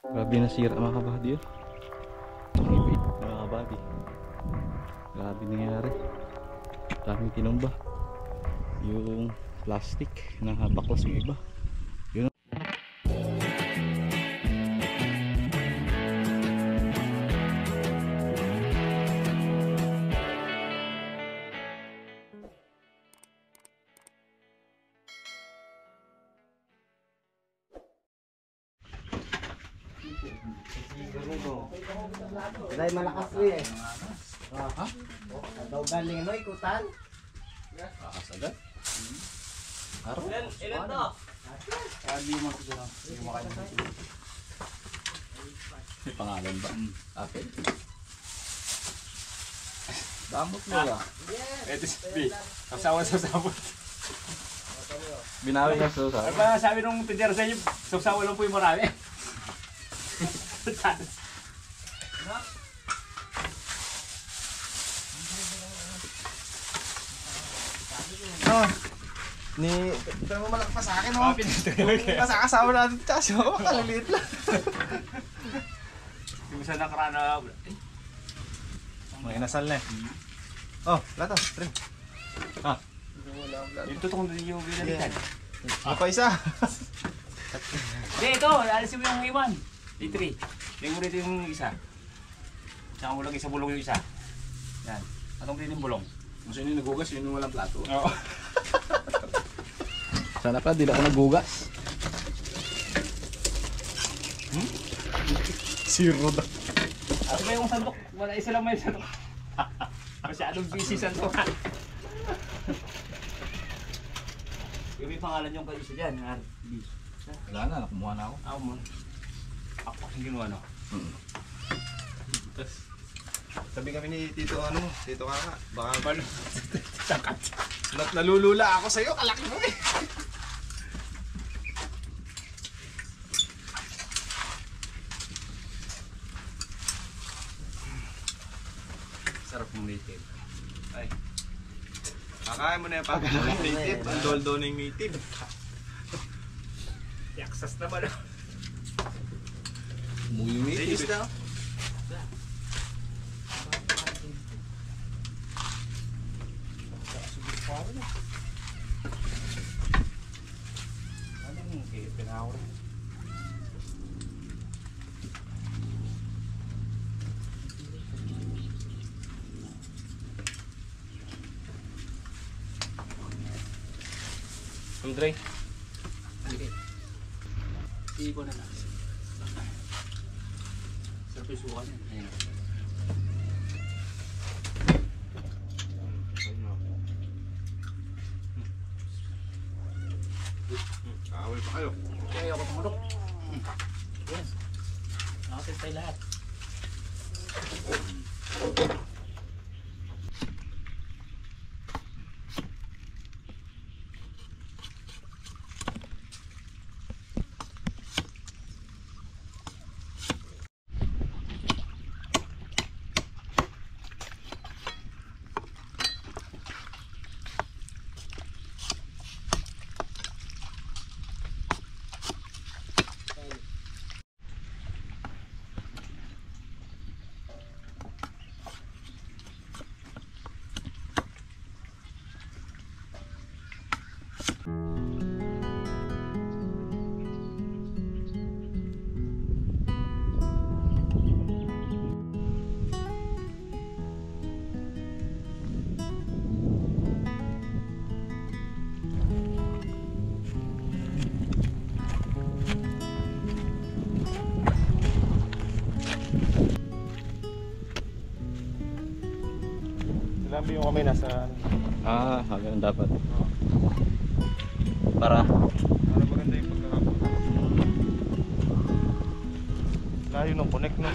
Grabe nasira mga kabady yun. Mga kabady. Grabe nangyari. Daming tinumba. Yung plastic na baklas yung iba. Yun. Dahil malakas rin eh. Ha? Daw galing ano, ikutan? Kakasagat. Harap. Ilan to? Lima ko dyan. Lima kayo. May pangalan ba? Apel. Damot mo ba? Ito si B. Kasawa sa sabot. Binawi niya sa Ano ba sabi nung tindera sa inyo? Sasawa lang po yung marami. Oh, ito mo malaki pa sa akin oh. Kasakasawa natin tsaka siya. Kalaliit lang. Yung isa nakarana. May inasal na eh. Oh, lato. Trin. Ah. Yung tutong din yung binalikan. Ano pa isa? Hindi, ito. Alisin mo yung iwan. D3. Yung ulit yung isa. Tsaka mo lang isa bulong yung isa. Yan. Anong din yung bulong? Kung sino yung nagugas, yun yung walang plato. Oo. Sana pa, di na ako nagugas. Zero daw. Ano ba yung sandok? Wala isa lang may sandok. Masyadong busy sandok. Yung may pangalan yung isa dyan. RB. Wala na, nakumuha na ako. Ako mo. Ako yung ginawa no? Sabi kami ni Tito ano, Tito Kaka. Baka Paano? Takat. nalulula ako sa'yo, kalaki mo eh. Sarap ng native. Ay. Kakain mo na yung pagkain ng native. Ang doldo ng native. Yaksas na ba na? Umuwi Linis na. Anong pinawar? Andre. Iibo na lang. Sarap yung suka niya. Ayan. Kaaway pa kayo. Kaya ako tumarok. Yes. Nakatid tayo lahat. Lambi yung kami nasa... Hanggang dapat. Para maganda yung pagkakapot. Layo ng connect no?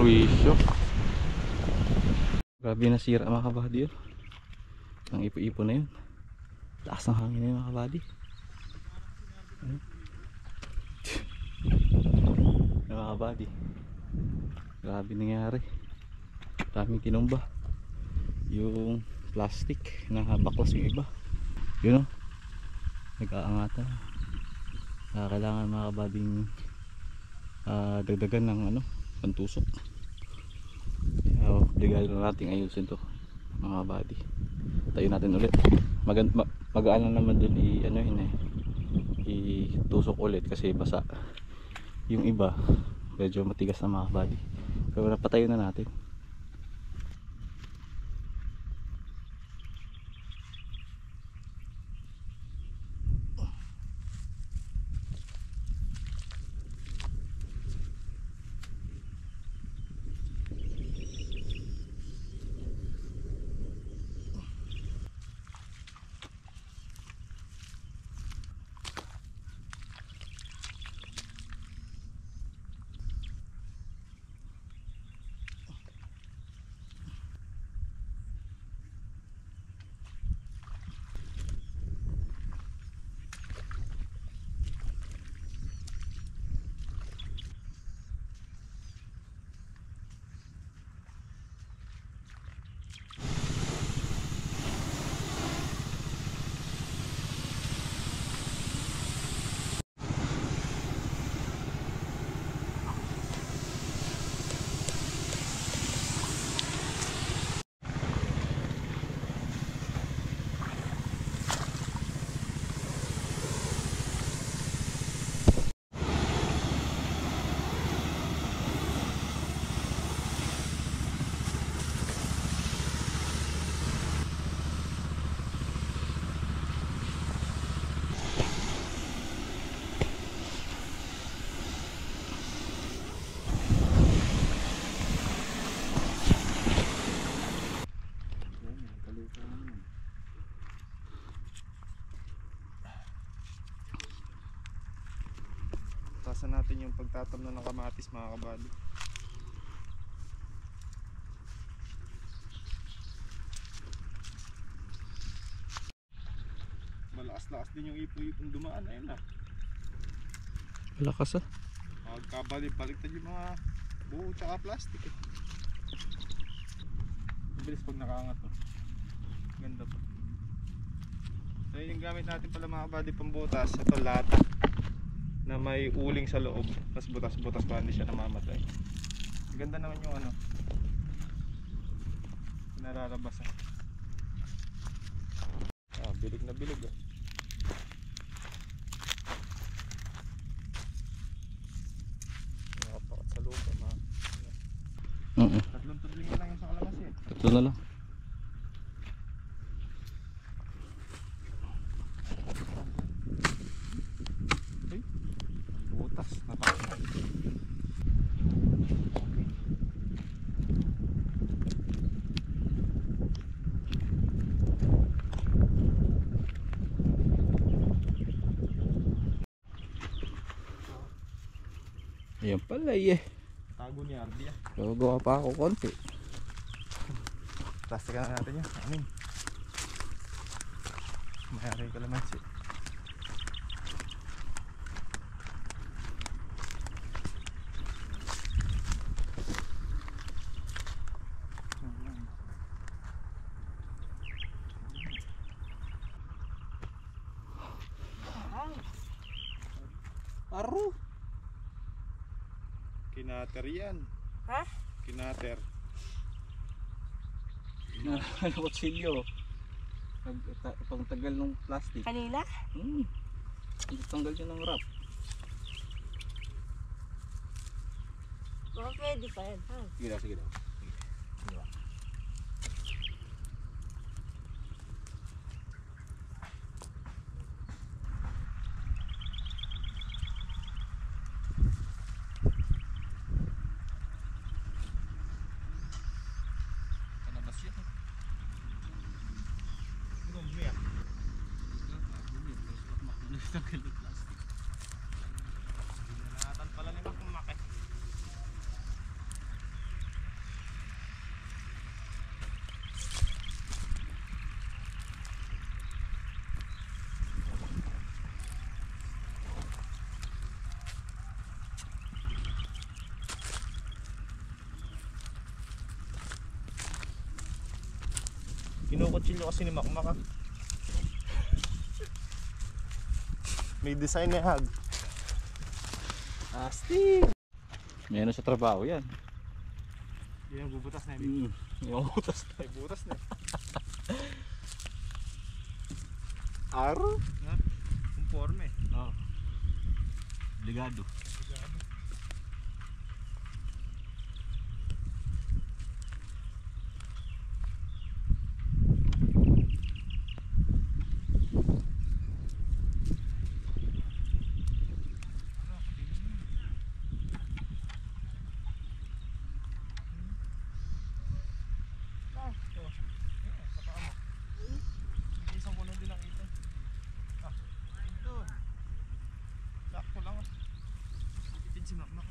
perwisyo. Grabe nasira mga kabady yun. Ang ipo-ipo na yun. Lakas ng hangin na yun mga kabady. Mga kabady, grabe nangyari. Daming tinumba. Yung plastic na baklas yung iba. Yun o, nag-aangatan. Kailangan mga kabading dagdagan ng pantusok. Obligal na natin ayusin to mga kabady. Tayo natin ulit. Magaan lang naman dun itusok ulit kasi basa. Yung iba medyo matigas na mga kabady. Pero napatayo na natin. Tasan natin yung pagtatamnan ng kamatis mga kabady. Malakas-lakas din yung ipo-ipong dumaan. Ayun na. Lakas ah. Magkabalik-baliktad yung mga buo tsaka plastic eh. Mabilis pag nakaangat to. Ganda to. So yung gamit natin pala mga kabady pambutas. Ito lata na may uling sa loob, tapos butas-butas pa, hindi siya namamatay. Ganda naman yung nalalabas bilig na bilig eh. Nakapakat sa lupa tatlong tudling lang yung sa kalamansi eh. Tatlo na lang. Butas, natakot. Ayan pala eh. Tago ni Arby ah. Gagawa pa ako konti. Plastikan na natin yan. Amin. Mayari ka naman siya. Aro. Kinater yan. Ha? Kinater. Kutsilyo. Pang tagal ng plastic. Kanina? Tanggal yun ng wrap. Baka pwede pa yan, ha? Sige daw, sige daw. Kinukutsilyo kasi ni Makmak. May design na hag. Astig! Meron sa trabaho yan. Yan ang bubutas na yun. Yung utas. Ay, butas na. Aro? Ha? Conforme. Oo. Obligado. Isang kuno din nakita. Ah, ito. Sakto lang. Tipid si Makmak.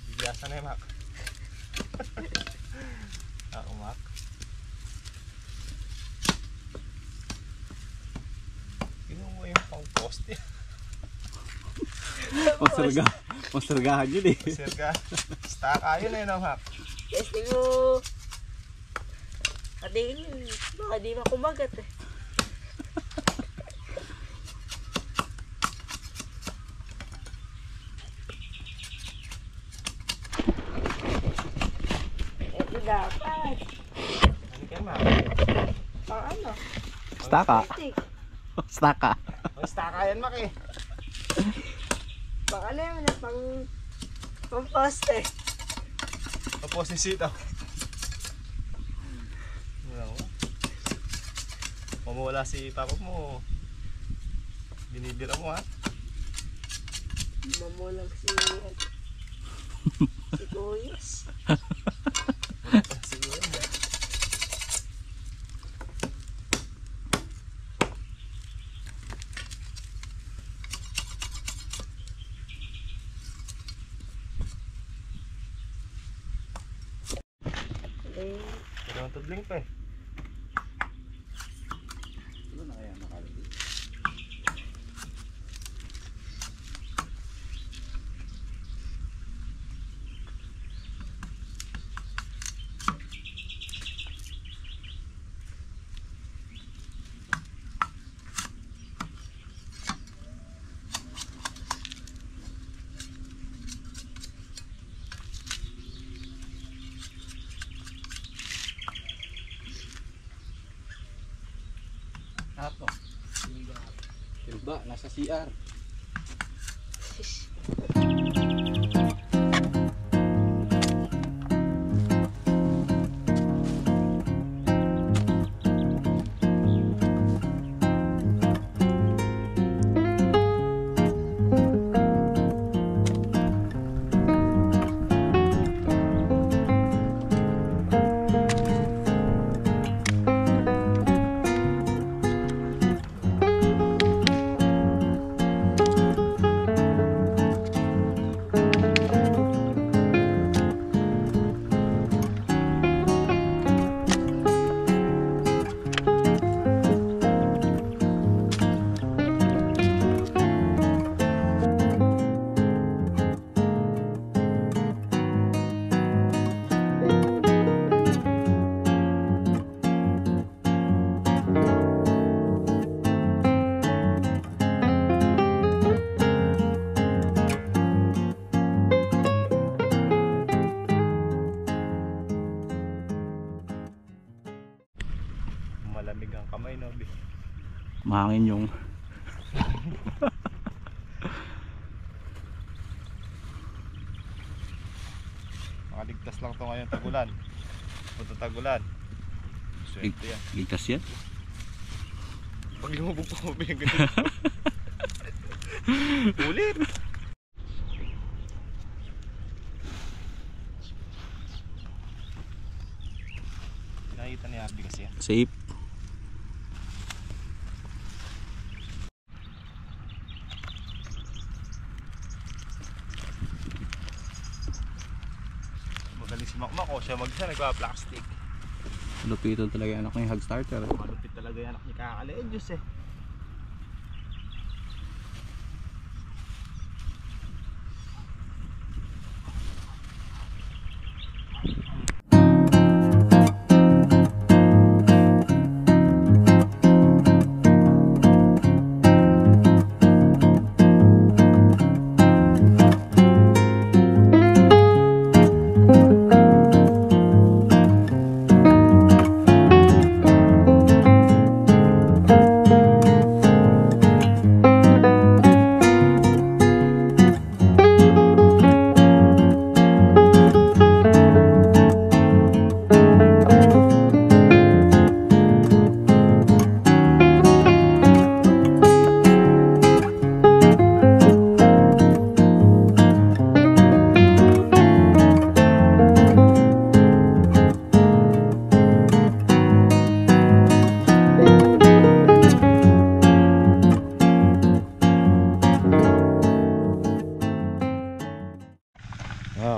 Bigyasan na yung Mak. Ako Mak. Kinuha yung pang poste. Masargahan yun eh. Sirga. Staka yun eh no Mak. Testing mo. Katingin yun. Baka di makumagat eh. Ito dapat. Ano kayo Mak? Pang ano? Staka. Stick. Staka. Ang staka yan Mak eh. Pang ano yun? Pang poste. Tapos si sitaw. Mamawala si papa mo. Dinidira mo ha. Mamulang si Kuyas. Siguro mo. Eh, Pero ang tudling pa eh. Ano na kaya nakalagay? Apo. Timba, nasa CR. Malamig ang kamay no. Mahangin yung Makaligtas lang to ngayon tagulan. Punta tagulan. Swerte yan. ligtas yan. Pag lumubog pa mo yung ganito. Ulit. Nakita ni Abby kasi yan. Safe. Magaling si Makmak o siya mag-isa nagpa-plastic. Lupitan talaga yung anak ng hog starter. Malupit talaga yung anak ni Kakali. Eh Diyos eh.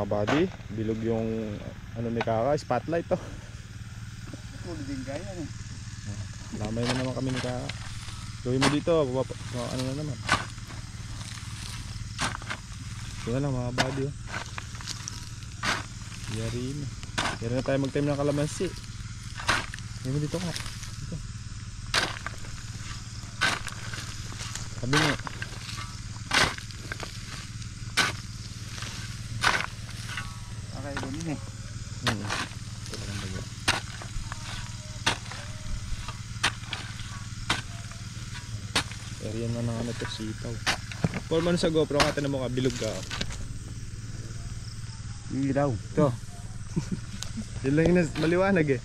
mga buddy. Bilog yung ano ni Kaka, spotlight to. Ulo din kaya ano. Lamay na naman kami ni Kaka. Gawin mo dito, ano na naman. Ito na lang mga buddy. Oh. Yari na. Yari na tayo mag-time ng kalamansi. Gawin mo dito ka. Dito. Sabi mo. Okay, ganun eh. Ito lang bago. Area na ng ano to, sitaw. Paul, man sa GoPro ka, tinan mo ka, bilog ka. Ilaw. Ito. Yun lang yung maliwanag eh.